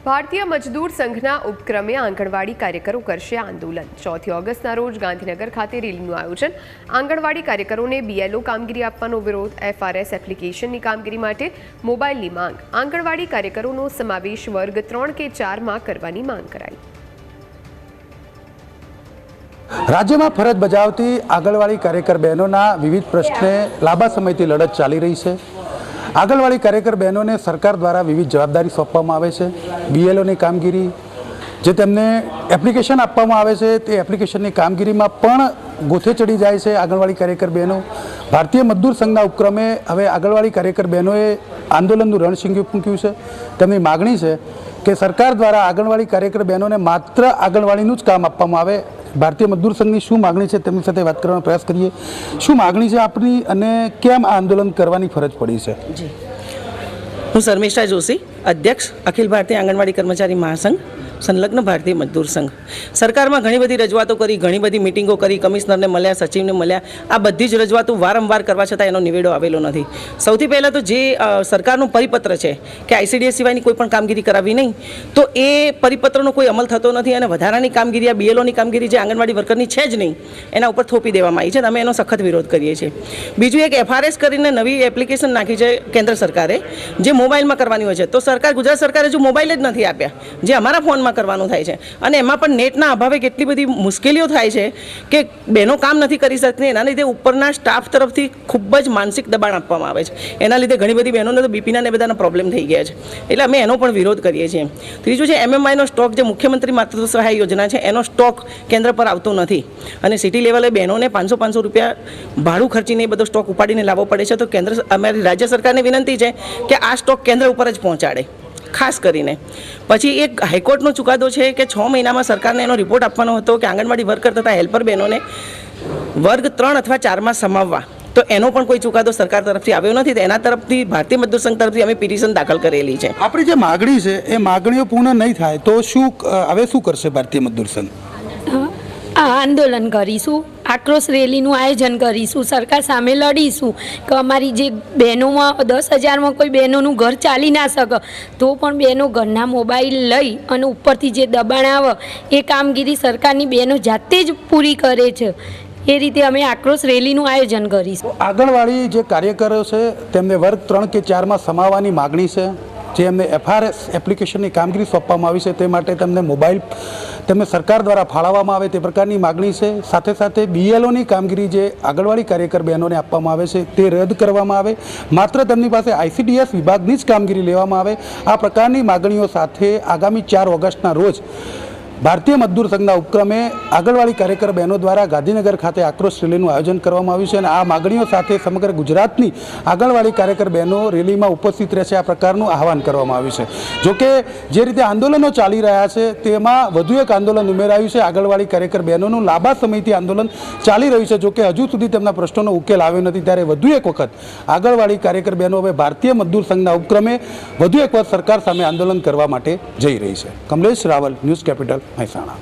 ભારતીય મજદૂર સંઘના ઉપક્રમે આંગણવાડી કાર્યકરો કરશે આંદોલન। 4 ઓગસ્ટના રોજ ગાંધીનગર ખાતે રેલીનું આયોજન। આંગણવાડી કાર્યકરોને બીએલઓ કામગીરી આપવાનો વિરોધ। એફઆરએસ એપ્લિકેશનની કામગીરી માટે મોબાઈલની માંગ। આંગણવાડી કાર્યકરોનો સમાવેશ વર્ગ 3 કે 4 માં કરવાની માંગ કરાઈ। राज्य में फरज बजावती आंगणवाड़ी कार्यकर बहनों विविध प्रश्ने लांबा समयथी लड़त चाली रही है। आंगणवाड़ी कार्यकर बहनों ने सरकार द्वारा विविध जवाबदारी सौंपवामां आवे छे। बीएलओ की कामगीरी जे तेमने एप्लिकेशन आपवामां आवे छे ते एप्लिकेशननी कामगीरीमां पण गोथे चढ़ी जाय छे आंगणवाड़ी कार्यकर बहनों। भारतीय मजदूर संघना उपक्रमे हवे आंगणवाड़ी कार्यकर बहनोए आंदोलननुं रणशिंगू फूंक्युं छे। तेमनी मागणी छे कि सरकार द्वारा आंगणवाड़ी कार्यकर बहनों ने मात्र आंगणवाड़ीनुं ज काम आपवामां आवे। भारतीय मजदूर संघनी शुं मागणी छे तेमनी साथे वात करवानो प्रयास करीए। शुं मागणी छे आपनी अने केम आ आंदोलन करवानी फरज पड़ी छे? जी, हूँ शर्मिष्ठा जोशी, अध्यक्ष अखिल भारतीय आंगणवाड़ी कर्मचारी महासंघ, संलग्न भारतीय मजदूर संघ। सरकार में घणी बधी रजूआतो करी, घणी बधी मीटिंगों करी, कमिश्नर ने मळ्या, सचिव ने मळ्या। आ बधी ज रजूआतो वारंवार करवा छतां एनो निवेडो आवेलो नथी। सौथी पहला तो जे सरकारनो परिपत्र छे कि आईसीडीएस सिवायनी कोई पण कामगीरी करावी नहीं, तो ए परिपत्रनो कोई अमल थतो नथी अने वधारानी कामगीरी आ बीएलओनी कामगीरी जे आंगणवाड़ी वर्करनी छे ज नहीं एना उपर थोपी देवामां आई छे। अमे एनो सखत विरोध करीए छीए। बीजुं एक एफआरएस करीने नवी एप्लिकेशन नाखी छे केंद्र सरकारे, जे मोबाइलमां करवानी होय छे। तो सरकार गुजरात सरकारे जो मोबाइल ज नथी आप्या, जे अमारा फोनमां करवानुं थाय छे अने एमां पण नेटना अभावे केटली बधी मुश्केलीओ थाय छे के बहनों काम नहीं करी सकती। एना लीधे उपरना स्टाफ तरफथी खूब ज मानसिक दबाण आपवामां आवे छे। एना लीधे घणी बधी बहनोने तो बीपीना ने बधाना प्रॉब्लम थई गया छे। एटले अमे एनो पण विरोध करीए छीए। त्रीजुं छे एमएमआई नो स्टॉक जे मुख्यमंत्री मातृत्व सहाय योजना छे एनो स्टॉक केंद्र पर आवतो नथी अने सिटी लेवले बहनोने 500 रुपया भाड़ू खर्चीने ए बधो स्टॉक उपाडीने लावવો પડે છે। तो केंद्र अमारी राज्य सरकारने विनंती छे कि आ स्टॉक केंद्र उपर ज पहोंचाडे। खास करीने पछी एक हाईकोर्टनो चुकादो छे कि 6 महीनामां सरकारने एनो रिपोर्ट आपवानो हतो कि आंगणवाड़ी वर्कर तथा हेल्पर बहनोने वर्ग 3 अथवा 4 में समाववा। तो एनो पण कोई चुकादो सरकार तरफथी आव्यो नथी। तो एना तरफथी भारतीय मजदूर संघ तरफथी अमे पिटिशन दाखल करेली छे। आपणी जे मागणी छे ए मागणीओ पूर्ण नहीं थाय तो शुं हवे शुं करशे भारतीय मजदूर संघ? आंदोलन करीशुं, आक्रोश रेलीનું આયોજન કરીશું, સરકાર સામે લડીશું કે અમારી જે બહેનોમાં 10,000માં કોઈ બહેનોનું ઘર ચાલી ના શકે તો પણ બહેનો ઘરના મોબાઈલ લઈ અને ઉપરથી જે દબાણ આવે એ કામગીરી સરકારની બહેનો જાતે જ પૂરી કરે છે। એ રીતે અમે આક્રોશ રેલીનું આયોજન કરીશું। આંગણવાડી જે કાર્યકરો છે તેમને વર્ગ 3 કે 4 માં સમાવવાની માગણી છે। જે એમને એફઆરએસ એપ્લિકેશનની કામગીરી સોંપવામાં આવી છે તે માટે તેમને મોબાઈલ તેમને સરકાર દ્વારા ફાળવવામાં આવે તે પ્રકારની માગણી છે। સાથે સાથે બીએલઓની કામગીરી જે આંગણવાડી કાર્યકર બહેનોને આપવામાં આવે છે તે રદ કરવામાં આવે, માત્ર તેમની પાસે આઈસીડીએસ વિભાગની જ કામગીરી લેવામાં આવે। આ પ્રકારની માગણીઓ સાથે આગામી 4 ઓગસ્ટના રોજ भारतीय मजदूर संघना उपक्रमे आंगणवाड़ी कार्यकर बहनों द्वारा गांधीनगर खाते आक्रोश रेलीનું आयोजन કરવામાં આવ્યું છે અને આ માગણીઓ સાથે સમગ્ર ગુજરાતની આંગણવાડી કાર્યકર બહેનો રેલીમાં ઉપસ્થિત રહેશે આ પ્રકારનું આહવાન કરવામાં આવ્યું છે। જો કે જે રીતે આંદોલનો ચાલી રહ્યા છે તેમાં વધુ એક આંદોલન ઉમેરાયું છે। આંગણવાડી કાર્યકર બહેનોનું લાંબા સમયથી આંદોલન ચાલી રહ્યું છે। જો કે હજુ સુધી તેમના પ્રશ્નોનો ઉકેલ આવ્યો નથી, ત્યારે વધુ એક વખત આંગણવાડી કાર્યકર બહેનો હવે ભારતીય મજદૂર સંઘના ઉપક્રમે વધુ એક વખત સરકાર સામે આંદોલન કરવા માટે જઈ રહી છે। Kamlesh Raval, news capital, Mehsana.